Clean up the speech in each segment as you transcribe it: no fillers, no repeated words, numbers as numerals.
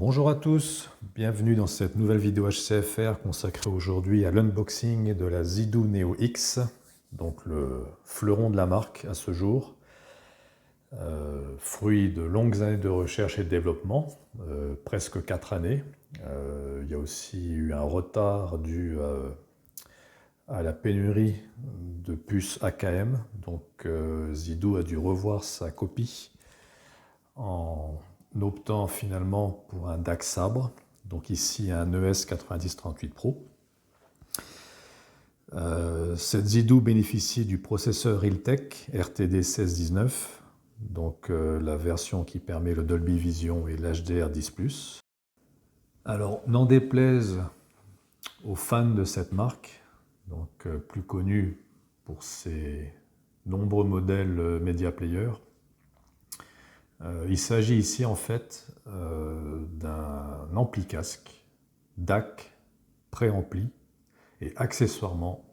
Bonjour à tous, bienvenue dans cette nouvelle vidéo HCFR consacrée aujourd'hui à l'unboxing de la Zidou Neo X, donc le fleuron de la marque à ce jour, fruit de longues années de recherche et de développement, presque 4 années. Il y a aussi eu un retard dû à la pénurie de puces AKM, donc Zidou a dû revoir sa copie en optant finalement pour un DAC Sabre, donc ici un ES9038 Pro. Cette Zidou bénéficie du processeur Realtek RTD 1619, donc la version qui permet le Dolby Vision et l'HDR10+. Alors, n'en déplaise aux fans de cette marque, donc plus connue pour ses nombreux modèles Media Player, il s'agit ici en fait d'un ampli casque, DAC, préampli et accessoirement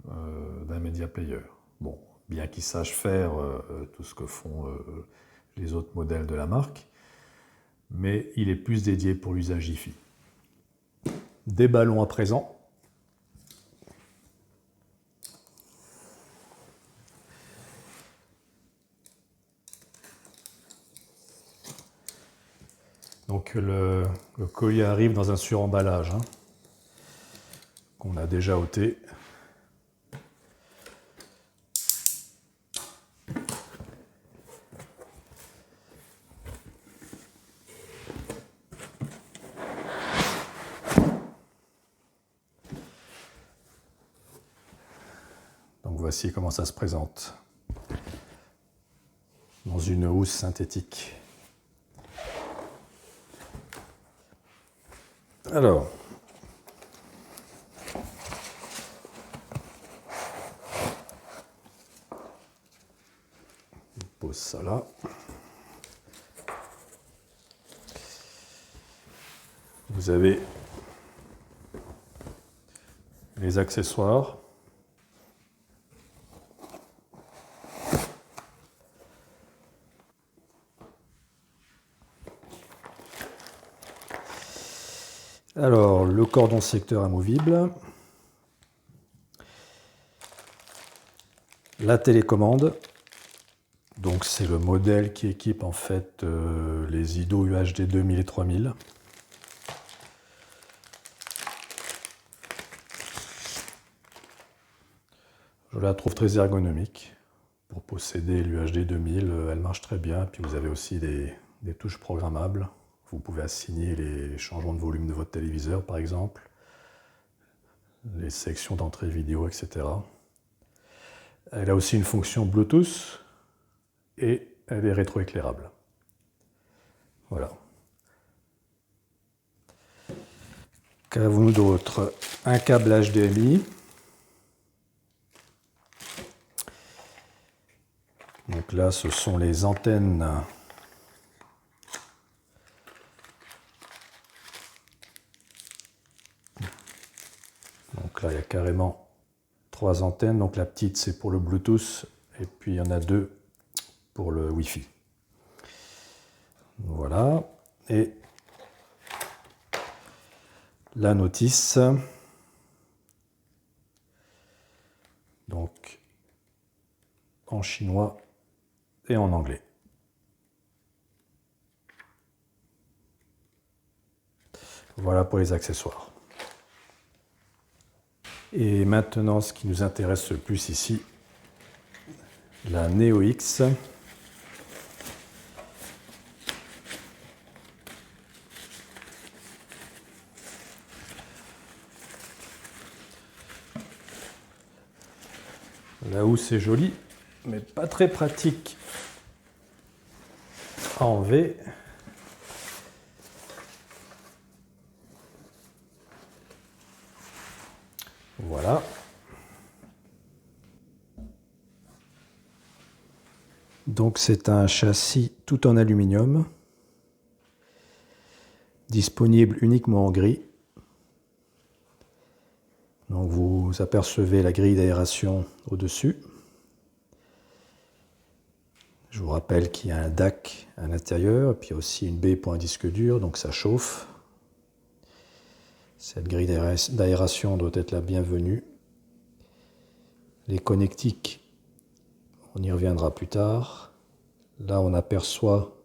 d'un Media Player. Bon, bien qu'il sache faire tout ce que font les autres modèles de la marque, mais il est plus dédié pour l'usage hi-fi. Déballons à présent. Donc le colis arrive dans un suremballage qu'on a déjà ôté. Donc voici comment ça se présente dans une housse synthétique. Alors, on pose ça là. Vous avez les accessoires. Alors, le cordon secteur amovible, la télécommande, donc c'est le modèle qui équipe en fait les Zidou UHD 2000 et 3000. Je la trouve très ergonomique pour posséder l'UHD 2000, elle marche très bien, puis vous avez aussi des touches programmables. Vous pouvez assigner les changements de volume de votre téléviseur, par exemple, les sections d'entrée vidéo, etc. Elle a aussi une fonction Bluetooth et elle est rétroéclairable. Voilà. Qu'avons-nous d'autre? Un câble HDMI. Donc là, ce sont les antennes donc là, il y a carrément 3 antennes. Donc la petite, c'est pour le Bluetooth. Et puis, il y en a 2 pour le Wi-Fi. Voilà. Et la notice. Donc, en chinois et en anglais. Voilà pour les accessoires. Et maintenant, ce qui nous intéresse le plus ici, la Neo X. La housse est jolie, mais pas très pratique à enlever. Voilà. Donc c'est un châssis tout en aluminium, disponible uniquement en gris. Donc vous apercevez la grille d'aération au-dessus. Je vous rappelle qu'il y a un DAC à l'intérieur, et puis aussi une baie pour un disque dur, donc ça chauffe. Cette grille d'aération doit être la bienvenue. Les connectiques, on y reviendra plus tard. Là, on aperçoit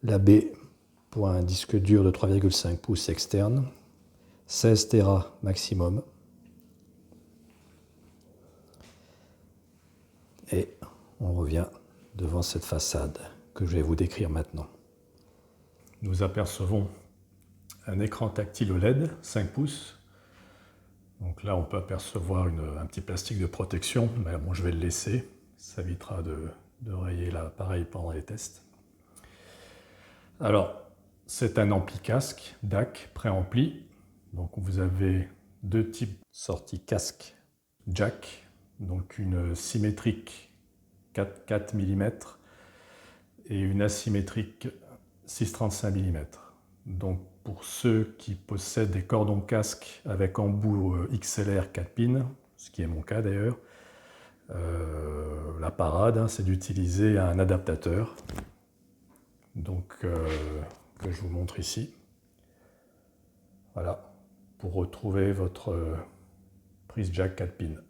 la baie pour un disque dur de 3,5 pouces externe, 16 Tera maximum. Et on revient devant cette façade que je vais vous décrire maintenant. Nous apercevons un écran tactile OLED 5 pouces. Donc là, on peut apercevoir un petit plastique de protection, mais bon, je vais le laisser. Ça évitera de rayer l'appareil pendant les tests. Alors, c'est un ampli casque DAC préampli. Donc vous avez deux types de sorties casque jack, donc une symétrique 4 mm et une asymétrique 6,35 mm. Donc pour ceux qui possèdent des cordons casque avec embout XLR 4 pins, ce qui est mon cas d'ailleurs, la parade, c'est d'utiliser un adaptateur. Donc que je vous montre ici. Voilà, pour retrouver votre prise jack 4 pins,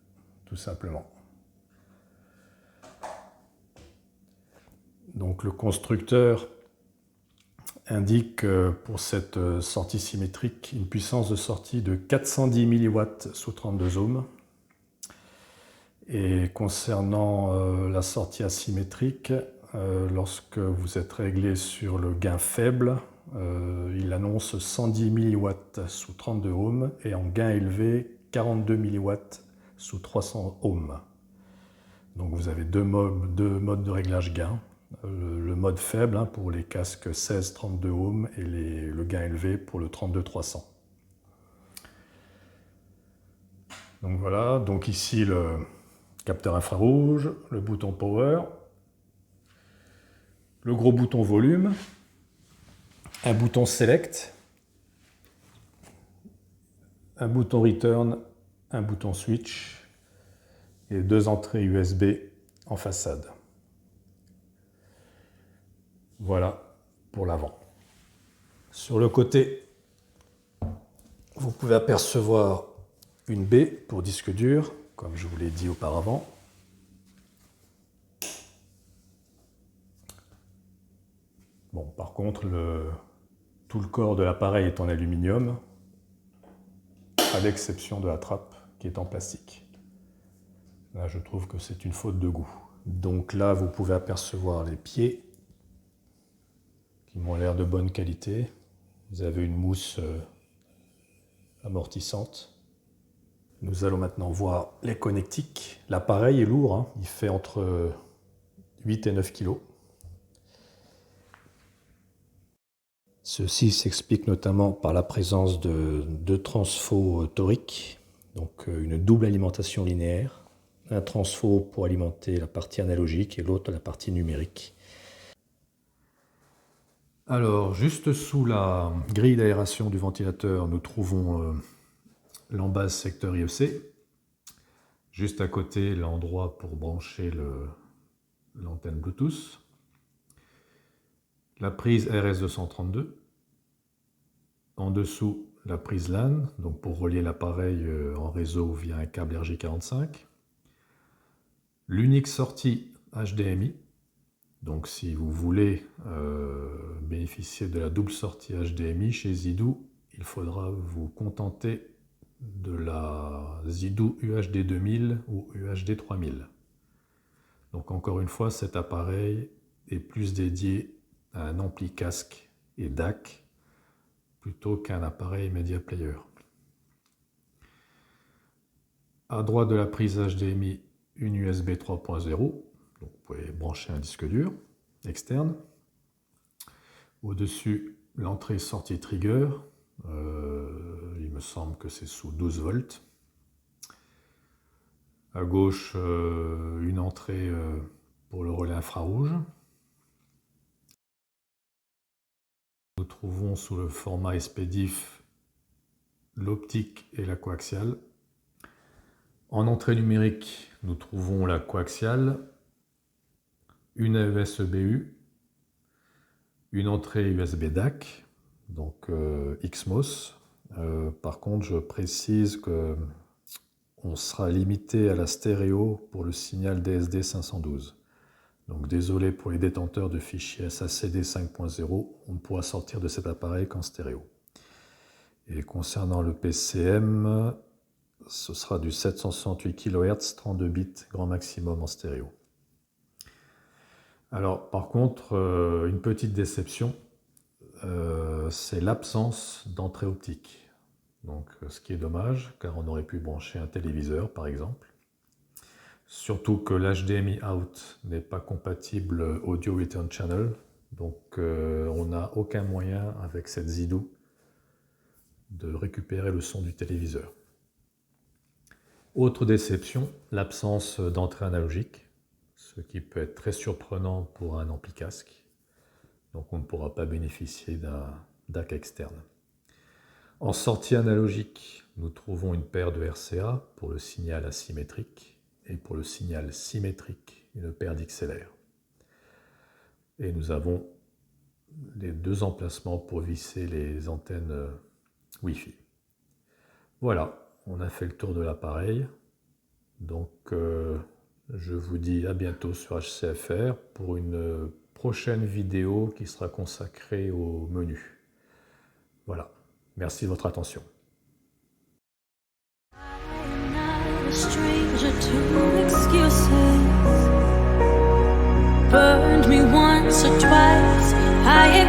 tout simplement. Donc le constructeur indique pour cette sortie symétrique une puissance de sortie de 410 mW sous 32 ohms. Et concernant la sortie asymétrique, lorsque vous êtes réglé sur le gain faible, il annonce 110 mW sous 32 ohms et en gain élevé 42 mW sous 300 ohms. Donc vous avez deux modes de réglage gain. Le mode faible pour les casques 16-32 ohms et le gain élevé pour le 32-300. Donc voilà, donc ici le capteur infrarouge, le bouton power, le gros bouton volume, un bouton select, un bouton return, un bouton switch et deux entrées USB en façade. Voilà pour l'avant. Sur le côté, vous pouvez apercevoir une baie pour disque dur, comme je vous l'ai dit auparavant. Bon, par contre, tout le corps de l'appareil est en aluminium, à l'exception de la trappe qui est en plastique. Là, je trouve que c'est une faute de goût. Donc là, vous pouvez apercevoir les pieds qui m'ont l'air de bonne qualité. Vous avez une mousse amortissante. Nous allons maintenant voir les connectiques. L'appareil est lourd, hein. Il fait entre 8 et 9 kg. Ceci s'explique notamment par la présence de deux transfos toriques, donc une double alimentation linéaire, un transfo pour alimenter la partie analogique et l'autre la partie numérique. Alors, juste sous la grille d'aération du ventilateur, nous trouvons l'embase secteur IEC. Juste à côté, l'endroit pour brancher l'antenne Bluetooth. La prise RS232. En dessous, la prise LAN, donc pour relier l'appareil en réseau via un câble RJ45. L'unique sortie HDMI. Donc si vous voulez bénéficier de la double sortie HDMI chez Zidou, il faudra vous contenter de la Zidou UHD 2000 ou UHD 3000. Donc encore une fois, cet appareil est plus dédié à un ampli casque et DAC plutôt qu'un appareil Media Player. À droite de la prise HDMI, une USB 3.0, donc vous pouvez brancher un disque dur externe. Au-dessus, l'entrée-sortie trigger, il me semble que c'est sous 12 volts. À gauche, une entrée pour le relais infrarouge. Nous trouvons sous le format SPDIF l'optique et la coaxiale. En entrée numérique, nous trouvons la coaxiale, une AES-EBU, une entrée USB DAC, donc XMOS. Par contre, je précise que on sera limité à la stéréo pour le signal DSD 512. Donc désolé pour les détenteurs de fichiers SACD 5.0, on ne pourra sortir de cet appareil qu'en stéréo. Et concernant le PCM, ce sera du 768 kHz, 32 bits grand maximum en stéréo. Alors par contre, une petite déception, c'est l'absence d'entrée optique. Donc ce qui est dommage, car on aurait pu brancher un téléviseur par exemple. Surtout que l'HDMI out n'est pas compatible Audio Return Channel, donc on n'a aucun moyen avec cette Zidoo de récupérer le son du téléviseur. Autre déception, l'absence d'entrée analogique, ce qui peut être très surprenant pour un ampli casque. Donc on ne pourra pas bénéficier d'un DAC externe. En sortie analogique, nous trouvons une paire de RCA pour le signal asymétrique et pour le signal symétrique, une paire d'XLR. Et nous avons les deux emplacements pour visser les antennes Wi-Fi. Voilà, on a fait le tour de l'appareil. Donc je vous dis à bientôt sur HCFR pour une prochaine vidéo qui sera consacrée au menu. Voilà, merci de votre attention. Stranger to excuses, burned me once or twice. I